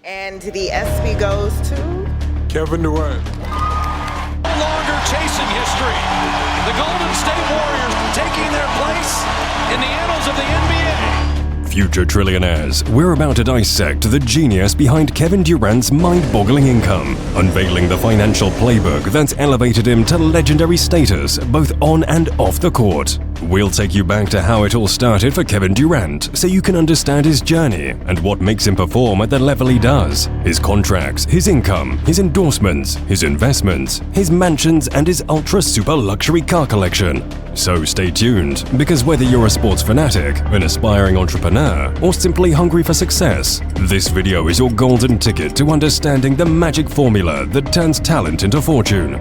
And the ESPY goes to Kevin Durant. No longer chasing history. The Golden State Warriors taking their place in the annals of the NBA. Future trillionaires, we're about to dissect the genius behind Kevin Durant's mind-boggling income, unveiling the financial playbook that's elevated him to legendary status both on and off the court. We'll take you back to how it all started for Kevin Durant so you can understand his journey and what makes him perform at the level he does, his contracts, his income, his endorsements, his investments, his mansions, and his ultra-super luxury car collection. So stay tuned, because whether you're a sports fanatic, an aspiring entrepreneur, or simply hungry for success, this video is your golden ticket to understanding the magic formula that turns talent into fortune.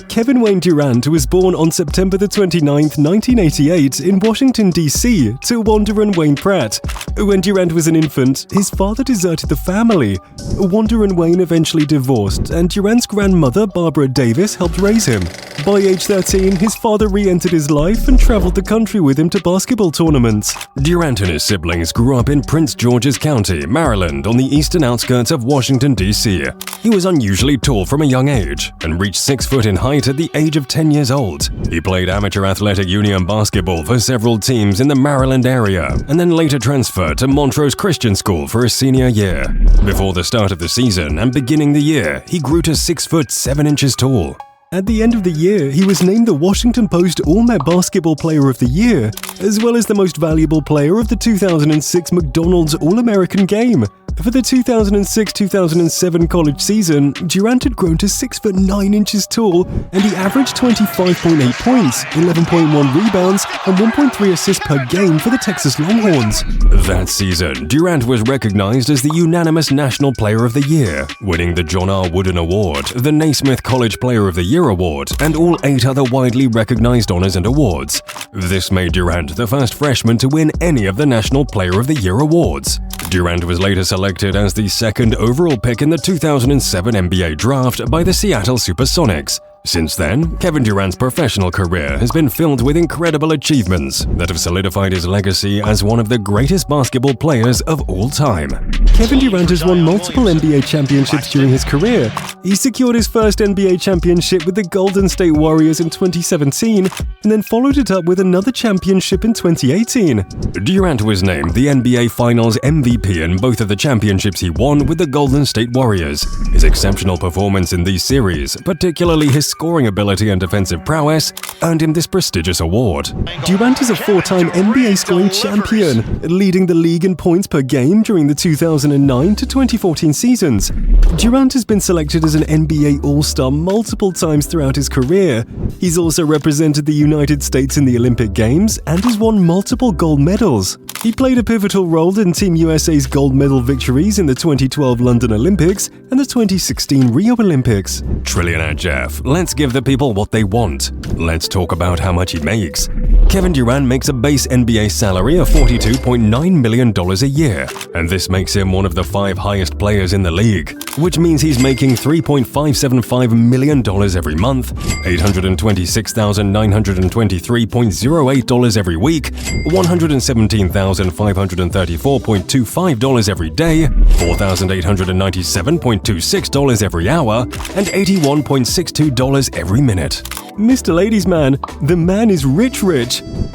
Kevin Wayne Durant was born on September 29, 1988 in Washington, D.C. to Wanda and Wayne Pratt. When Durant was an infant, his father deserted the family. Wanda and Wayne eventually divorced, and Durant's grandmother, Barbara Davis, helped raise him. By age 13, his father re-entered his life and traveled the country with him to basketball tournaments. Durant and his siblings grew up in Prince George's County, Maryland, on the eastern outskirts of Washington, D.C. He was unusually tall from a young age and reached 6 foot in height at the age of 10 years old. He played amateur athletic union basketball for several teams in the Maryland area and then later transferred to Montrose Christian School for his senior year. Before the start of the season and beginning the year, he grew to 6 foot 7 inches tall. At the end of the year, he was named the Washington Post All-Met Basketball Player of the Year, as well as the most valuable player of the 2006 McDonald's All-American Game. For the 2006-2007 college season, Durant had grown to 6 foot 9 inches tall, and he averaged 25.8 points, 11.1 rebounds, and 1.3 assists per game for the Texas Longhorns. That season, Durant was recognized as the unanimous National Player of the Year, winning the John R. Wooden Award, the Naismith College Player of the Year Award, and all 8 other widely recognized honors and awards. This made Durant the first freshman to win any of the National Player of the Year awards. Durant was later selected as the second overall pick in the 2007 NBA draft by the Seattle Supersonics. Since then, Kevin Durant's professional career has been filled with incredible achievements that have solidified his legacy as one of the greatest basketball players of all time. Kevin Durant has won multiple NBA championships during his career. He secured his first NBA championship with the Golden State Warriors in 2017 and then followed it up with another championship in 2018. Durant was named the NBA Finals MVP in both of the championships he won with the Golden State Warriors. His exceptional performance in these series, particularly his scoring ability and defensive prowess, earned him this prestigious award. Durant is a 4-time NBA scoring champion, leading the league in points per game during the 2009 to 2014 seasons. Durant has been selected as an NBA All-Star multiple times throughout his career. He's also represented the United States in the Olympic Games and has won multiple gold medals. He played a pivotal role in Team USA's gold medal victories in the 2012 London Olympics and the 2016 Rio Olympics. Trillionaire Jeff, let's give the people what they want. Let's talk about how much he makes. Kevin Durant makes a base NBA salary of $42.9 million a year, and this makes him one of the 5 highest players in the league, which means he's making $3.575 million every month, $826,923.08 every week, $117,534.25 every day, $4,897.26 every hour, and $81.62 every minute. Mr. Ladies Man, the man is rich.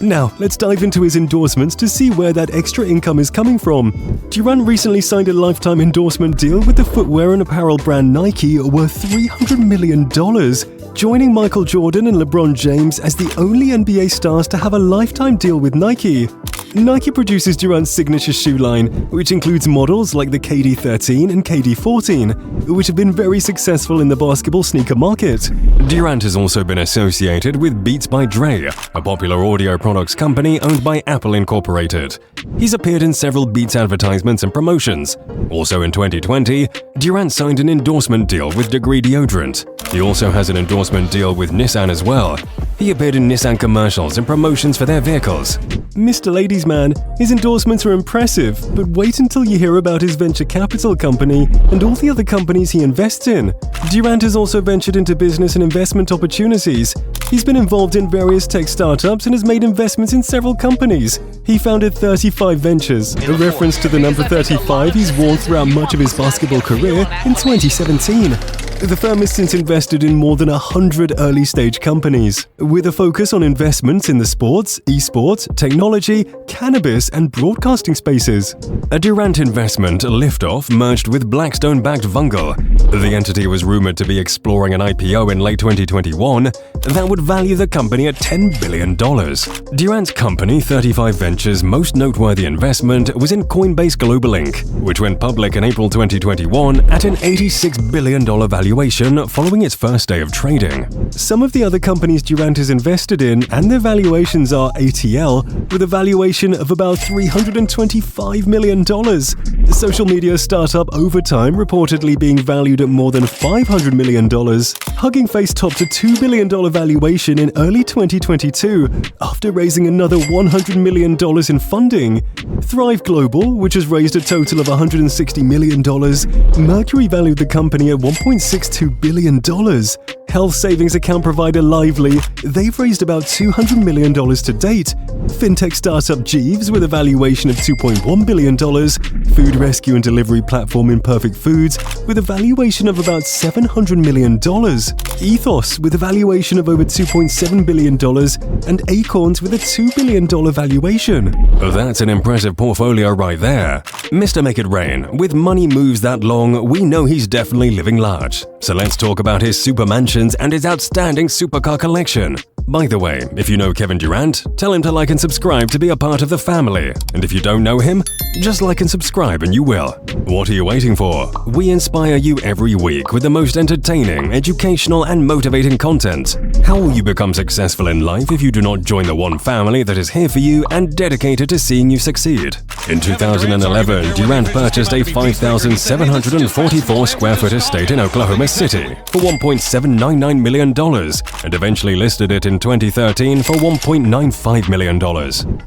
Now, let's dive into his endorsements to see where that extra income is coming from. Durant recently signed a lifetime endorsement deal with the footwear and apparel brand Nike worth $300 million, joining Michael Jordan and LeBron James as the only NBA stars to have a lifetime deal with Nike. Nike produces Durant's signature shoe line, which includes models like the KD13 and KD14, which have been very successful in the basketball sneaker market. Durant has also been associated with Beats by Dre, a popular audio products company owned by Apple Incorporated. He's appeared in several Beats advertisements and promotions. Also in 2020, Durant signed an endorsement deal with Degree Deodorant. He also has an endorsement deal with Nissan as well. He appeared in Nissan commercials and promotions for their vehicles. Mr. Ladies Man, his endorsements are impressive, but wait until you hear about his venture capital company and all the other companies he invests in. Durant has also ventured into business and investment opportunities. He's been involved in various tech startups and has made investments in several companies. He founded 35 Ventures, a reference to the number 35 he's worn throughout much of his basketball career in 2017. The firm has since invested in more than 100 early-stage companies, with a focus on investments in the sports, esports, technology, cannabis, and broadcasting spaces. A Durant investment, Liftoff, merged with Blackstone-backed Vungle. The entity was rumored to be exploring an IPO in late 2021 that would value the company at $10 billion. Durant's company, 35 Ventures' most noteworthy investment was in Coinbase Global Inc., which went public in April 2021 at an $86 billion valuation following its first day of trading. Some of the other companies Durant is invested in and their valuations are ATL, with a valuation of about $325 million. Social media startup Overtime reportedly being valued at more than $500 million. Hugging Face topped a $2 billion valuation in early 2022 after raising another $100 million in funding. Thrive Global, which has raised a total of $160 million, Mercury valued the company at $1.62 billion. Health savings account provider Lively, they've raised about $200 million to date. Fintech startup Jeeves with a valuation of $2.1 billion. Food rescue and delivery platform Imperfect Foods with a valuation of about $700 million. Ethos with a valuation of over $2.7 billion. And Acorns with a $2 billion valuation. That's an impressive portfolio right there. Mr. Make It Rain, with money moves that long, we know he's definitely living large. So let's talk about his super mansions and his outstanding supercar collection. By the way, if you know Kevin Durant, tell him to like and subscribe to be a part of the family. And if you don't know him, just like and subscribe and you will. What are you waiting for? We inspire you every week with the most entertaining, educational, and motivating content. How will you become successful in life if you do not join the one family that is here for you and dedicated to seeing you succeed? In 2011, Durant purchased a 5,744 square foot estate in Oklahoma City for $1.799 million and eventually listed it in 2013 for $1.95 million.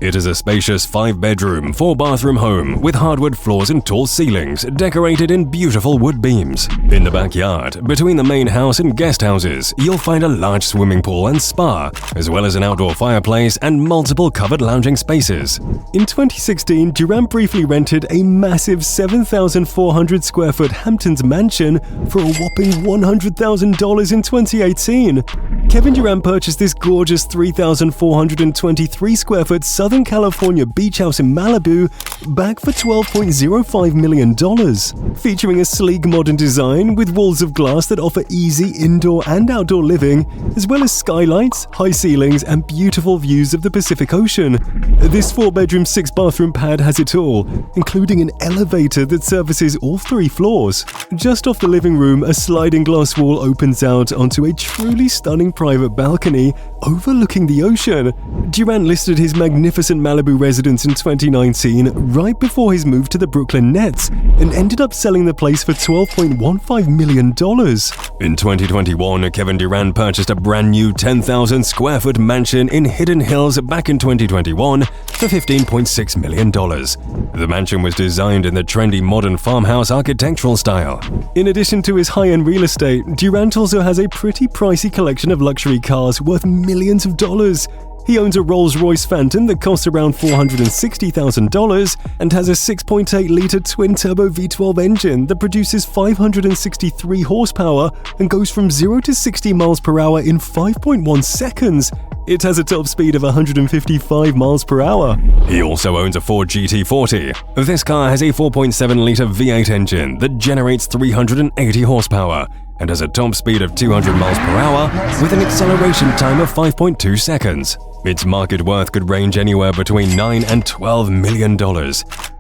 It is a spacious 5-bedroom, 4-bathroom home with hardwood floors and tall ceilings decorated in beautiful wood beams. In the backyard, between the main house and guest houses, you'll find a large swimming pool and spa, as well as an outdoor fireplace and multiple covered lounging spaces. In 2016, Durant briefly rented a massive 7,400 square foot Hamptons mansion for a whopping $100,000 in 2018. Kevin Durant purchased this gorgeous 3,423 square foot Southern California beach house in Malibu back for $12.05 million, featuring a sleek modern design with walls of glass that offer easy indoor and outdoor living, as well as skylights, high ceilings, and beautiful views of the Pacific Ocean. This 4-bedroom, 6-bathroom pad has it all, including an elevator that services all 3 floors. Just off the living room, a sliding glass wall opens out onto a truly stunning private balcony overlooking the ocean. Durant listed his magnificent Malibu residence in 2019, right before his move to the Brooklyn Nets, and ended up selling the place for $12.15 million. In 2021, Kevin Durant purchased a brand new 10,000 square foot mansion in Hidden Hills back in 2021 for $15.6 million. The mansion was designed in the trendy modern farmhouse architectural style. In addition to his high-end real estate, Durant also has a pretty pricey collection of luxury cars worth millions of dollars. He owns a Rolls-Royce Phantom that costs around $460,000 and has a 6.8-litre twin-turbo V12 engine that produces 563 horsepower and goes from 0 to 60 miles per hour in 5.1 seconds. It has a top speed of 155 miles per hour. He also owns a Ford GT40. This car has a 4.7-litre V8 engine that generates 380 horsepower and has a top speed of 200 miles per hour with an acceleration time of 5.2 seconds. Its market worth could range anywhere between $9 and $12 million.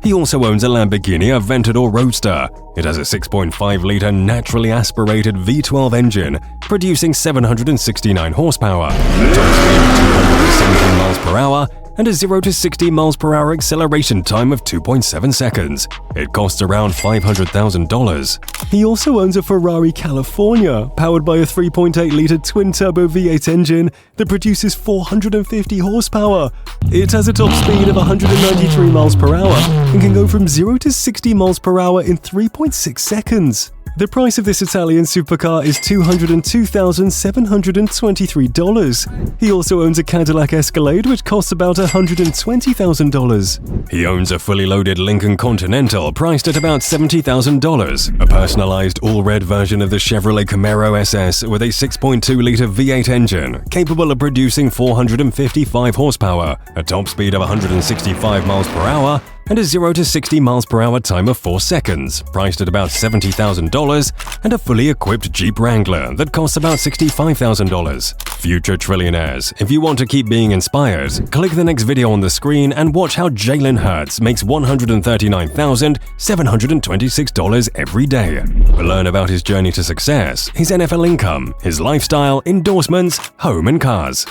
He also owns a Lamborghini Aventador Roadster. It has a 6.5-litre naturally aspirated V12 engine, producing 769 horsepower, a top speed of miles per hour, and a 0 to 60 miles per hour acceleration time of 2.7 seconds. It costs around $500,000. He also owns a Ferrari California, powered by a 3.8-liter twin-turbo V8 engine that produces 450 horsepower. It has a top speed of 193 miles per hour and can go from 0 to 60 miles per hour in 3.6 seconds. The price of this Italian supercar is $202,723. He also owns a Cadillac Escalade, which costs about $120,000. He owns a fully loaded Lincoln Continental priced at about $70,000, a personalized all-red version of the Chevrolet Camaro SS with a 6.2-liter V8 engine capable of producing 455 horsepower, a top speed of 165 miles per hour, and a 0 to 60 miles per hour time of 4 seconds, priced at about $70,000, and a fully equipped Jeep Wrangler that costs about $65,000. Future trillionaires, if you want to keep being inspired, click the next video on the screen and watch how Jalen Hurts makes $139,726 every day. Learn about his journey to success, his NFL income, his lifestyle, endorsements, home and cars.